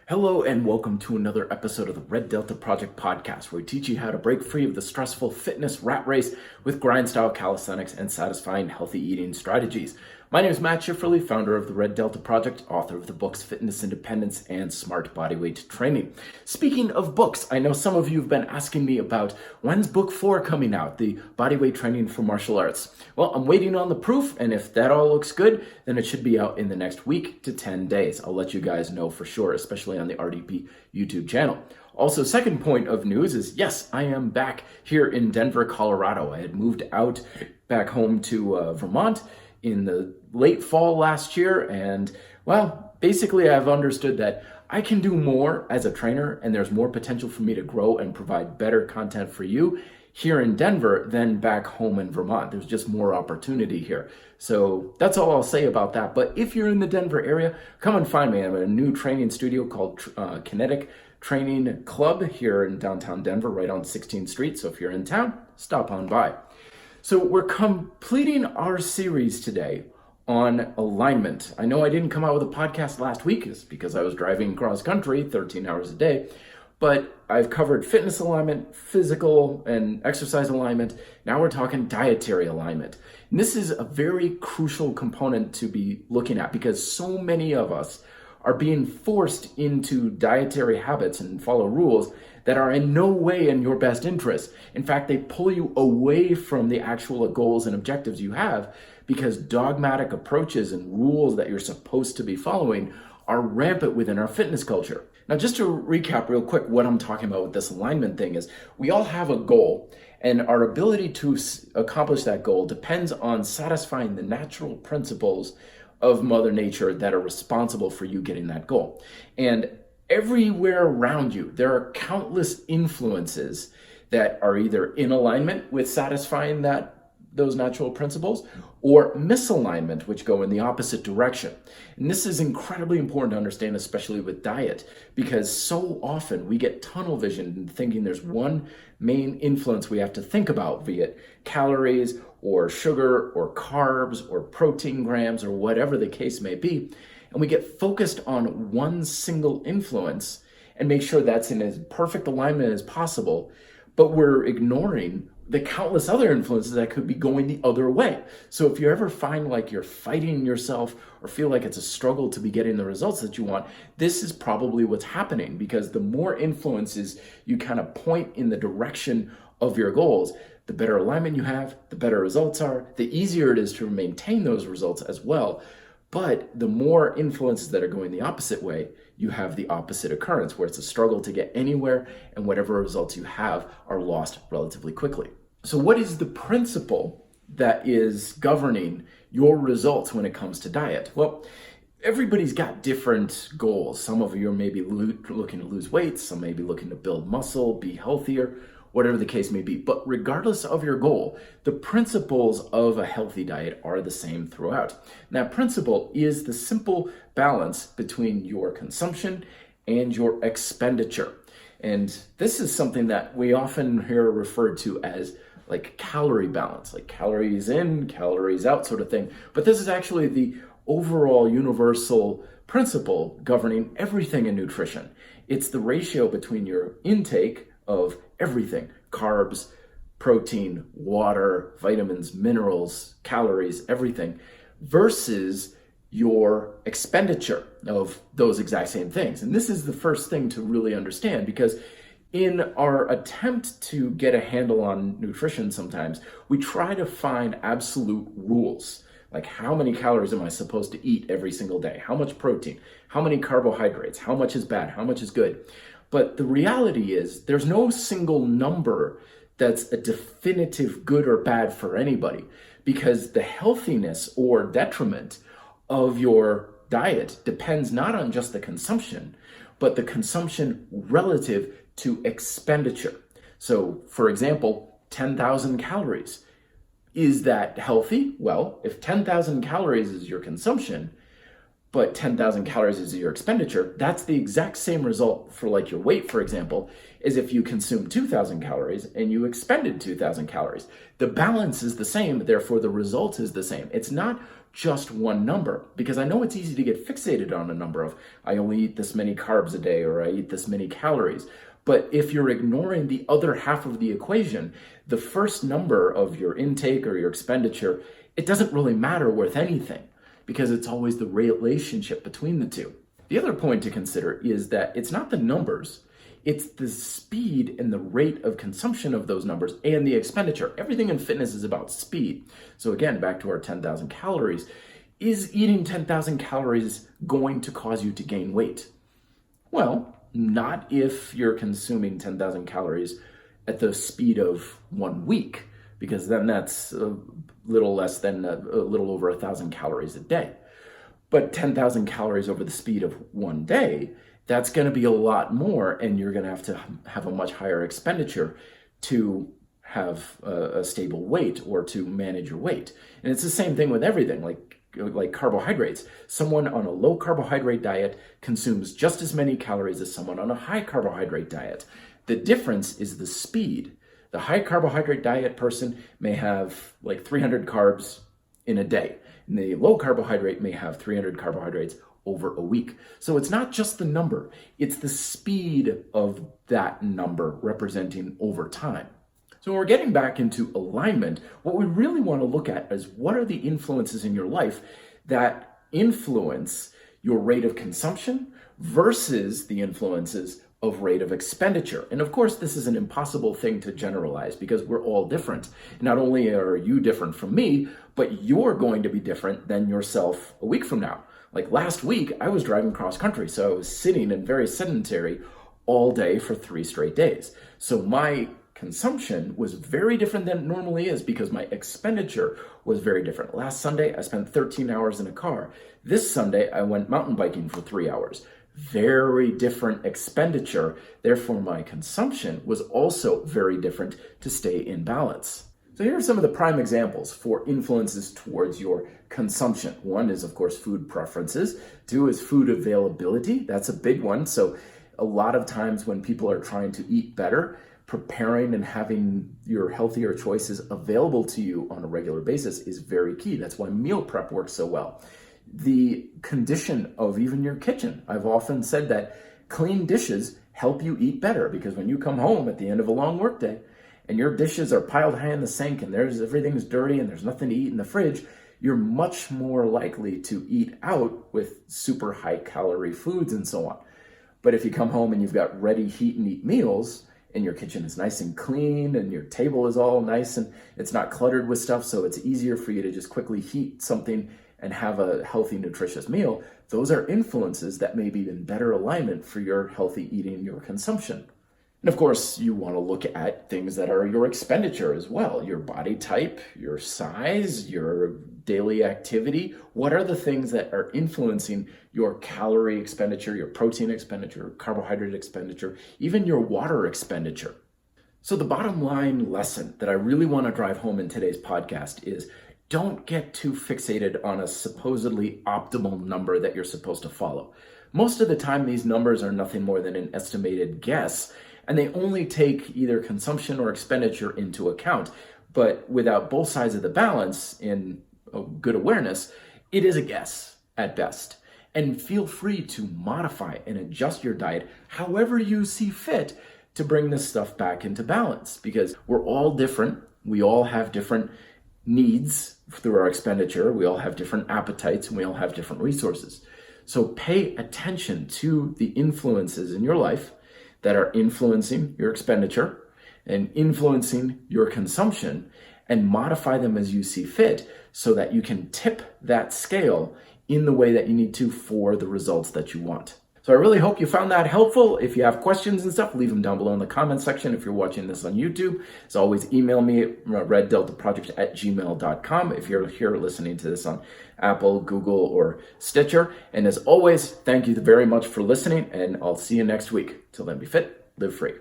Hello and welcome to another episode of the Red Delta Project podcast, where we teach you how to break free of the stressful fitness rat race with grind-style calisthenics and satisfying healthy eating strategies. My name is Matt Schifferly, founder of the Red Delta Project, author of the books Fitness Independence and Smart Bodyweight Training. Speaking of books, I know some of you have been asking me about when's book 4 coming out, the Bodyweight Training for Martial Arts. Well, I'm waiting on the proof, and if that all looks good, then it should be out in the next week to 10 days. I'll let you guys know for sure, especially on the RDP YouTube channel. Also, second point of news is, yes, I am back here in Denver, Colorado. I had moved out back home to Vermont in the late fall last year, and well, basically I've understood that I can do more as a trainer, and there's more potential for me to grow and provide better content for you here in Denver than back home in Vermont. There's just more opportunity here. So that's all I'll say about that. But if you're in the Denver area, come and find me. I'm at a new training studio called Kinetic Training Club here in downtown Denver, right on 16th Street. So if you're in town, stop on by. So we're completing our series today on alignment. I know I didn't come out with a podcast last week, it's because I was driving cross country 13 hours a day, but I've covered fitness alignment, physical and exercise alignment. Now we're talking dietary alignment. And this is a very crucial component to be looking at because so many of us are being forced into dietary habits and follow rules that are in no way in your best interest. In fact, they pull you away from the actual goals and objectives you have because dogmatic approaches and rules that you're supposed to be following are rampant within our fitness culture. Now, just to recap real quick, what I'm talking about with this alignment thing is we all have a goal, and our ability to accomplish that goal depends on satisfying the natural principles of Mother Nature that are responsible for you getting that goal. And everywhere around you, there are countless influences that are either in alignment with satisfying those natural principles or misalignment, which go in the opposite direction. And this is incredibly important to understand, especially with diet, because so often we get tunnel vision thinking there's one main influence we have to think about, be it calories or sugar or carbs or protein grams or whatever the case may be. And we get focused on one single influence and make sure that's in as perfect alignment as possible, but we're ignoring the countless other influences that could be going the other way. So if you ever find like you're fighting yourself or feel like it's a struggle to be getting the results that you want, this is probably what's happening, because the more influences you kind of point in the direction of your goals, the better alignment you have, the better results are, the easier it is to maintain those results as well. But the more influences that are going the opposite way, you have the opposite occurrence, where it's a struggle to get anywhere, and whatever results you have are lost relatively quickly. So what is the principle that is governing your results when it comes to diet? Well, everybody's got different goals. Some of you are maybe looking to lose weight, some may be looking to build muscle, be healthier, whatever the case may be. But regardless of your goal, the principles of a healthy diet are the same throughout. And that principle is the simple balance between your consumption and your expenditure. And this is something that we often hear referred to as like calorie balance, like calories in, calories out sort of thing. But this is actually the overall universal principle governing everything in nutrition. It's the ratio between your intake of everything: carbs, protein, water, vitamins, minerals, calories, everything, versus your expenditure of those exact same things. And this is the first thing to really understand, because in our attempt to get a handle on nutrition, sometimes we try to find absolute rules. Like, how many calories am I supposed to eat every single day? How much protein? How many carbohydrates? How much is bad? How much is good? But the reality is there's no single number that's a definitive good or bad for anybody, because the healthiness or detriment of your diet depends not on just the consumption, but the consumption relative to expenditure. So, for example, 10,000 calories. Is that healthy? Well, if 10,000 calories is your consumption, but 10,000 calories is your expenditure, that's the exact same result for like your weight, for example, as if you consumed 2,000 calories and you expended 2,000 calories. The balance is the same, therefore the result is the same. It's not just one number, because I know it's easy to get fixated on a number of, I only eat this many carbs a day, or I eat this many calories. But if you're ignoring the other half of the equation, the first number of your intake or your expenditure, it doesn't really matter with anything, because it's always the relationship between the two. The other point to consider is that it's not the numbers, it's the speed and the rate of consumption of those numbers and the expenditure. Everything in fitness is about speed. So again, back to our 10,000 calories. Is eating 10,000 calories going to cause you to gain weight? Well, not if you're consuming 10,000 calories at the speed of 1 week, because then that's a little less than a little over 1,000 calories a day. But 10,000 calories over the speed of 1 day, that's going to be a lot more, and you're going to have a much higher expenditure to have a stable weight or to manage your weight. And it's the same thing with everything, like carbohydrates. Someone on a low carbohydrate diet consumes just as many calories as someone on a high carbohydrate diet. The difference is the speed. The high carbohydrate diet person may have like 300 carbs in a day, and the low carbohydrate may have 300 carbohydrates over a week. So it's not just the number, it's the speed of that number representing over time. So when we're getting back into alignment, what we really want to look at is what are the influences in your life that influence your rate of consumption versus the influences of rate of expenditure. And of course, this is an impossible thing to generalize because we're all different. Not only are you different from me, but you're going to be different than yourself a week from now. Like last week, I was driving cross country, so I was sitting and very sedentary all day for 3 straight days. So my consumption was very different than it normally is because my expenditure was very different. Last Sunday, I spent 13 hours in a car. This Sunday, I went mountain biking for 3 hours. Very different expenditure. Therefore, my consumption was also very different to stay in balance. So here are some of the prime examples for influences towards your consumption. 1 is, of course, food preferences. 2 is food availability. That's a big one. So a lot of times when people are trying to eat better, preparing and having your healthier choices available to you on a regular basis is very key. That's why meal prep works so well. The condition of even your kitchen. I've often said that clean dishes help you eat better, because when you come home at the end of a long workday and your dishes are piled high in the sink and everything's dirty and there's nothing to eat in the fridge, you're much more likely to eat out with super high calorie foods and so on. But if you come home and you've got ready heat and eat meals, and your kitchen is nice and clean and your table is all nice and it's not cluttered with stuff, so it's easier for you to just quickly heat something and have a healthy, nutritious meal, those are influences that may be in better alignment for your healthy eating, your consumption. And of course, you want to look at things that are your expenditure as well, your body type, your size, your daily activity. What are the things that are influencing your calorie expenditure, your protein expenditure, carbohydrate expenditure, even your water expenditure? So the bottom line lesson that I really want to drive home in today's podcast is don't get too fixated on a supposedly optimal number that you're supposed to follow. Most of the time, these numbers are nothing more than an estimated guess, and they only take either consumption or expenditure into account. But without both sides of the balance in a good awareness, it is a guess at best. And feel free to modify and adjust your diet however you see fit to bring this stuff back into balance, because we're all different. We all have different needs through our expenditure. We all have different appetites and we all have different resources. So pay attention to the influences in your life that are influencing your expenditure and influencing your consumption, and modify them as you see fit so that you can tip that scale in the way that you need to for the results that you want. So I really hope you found that helpful. If you have questions and stuff, leave them down below in the comment section. If you're watching this on YouTube, as always, email me at reddeltaproject@gmail.com if you're here listening to this on Apple, Google, or Stitcher. And as always, thank you very much for listening, and I'll see you next week. Till then, be fit, live free.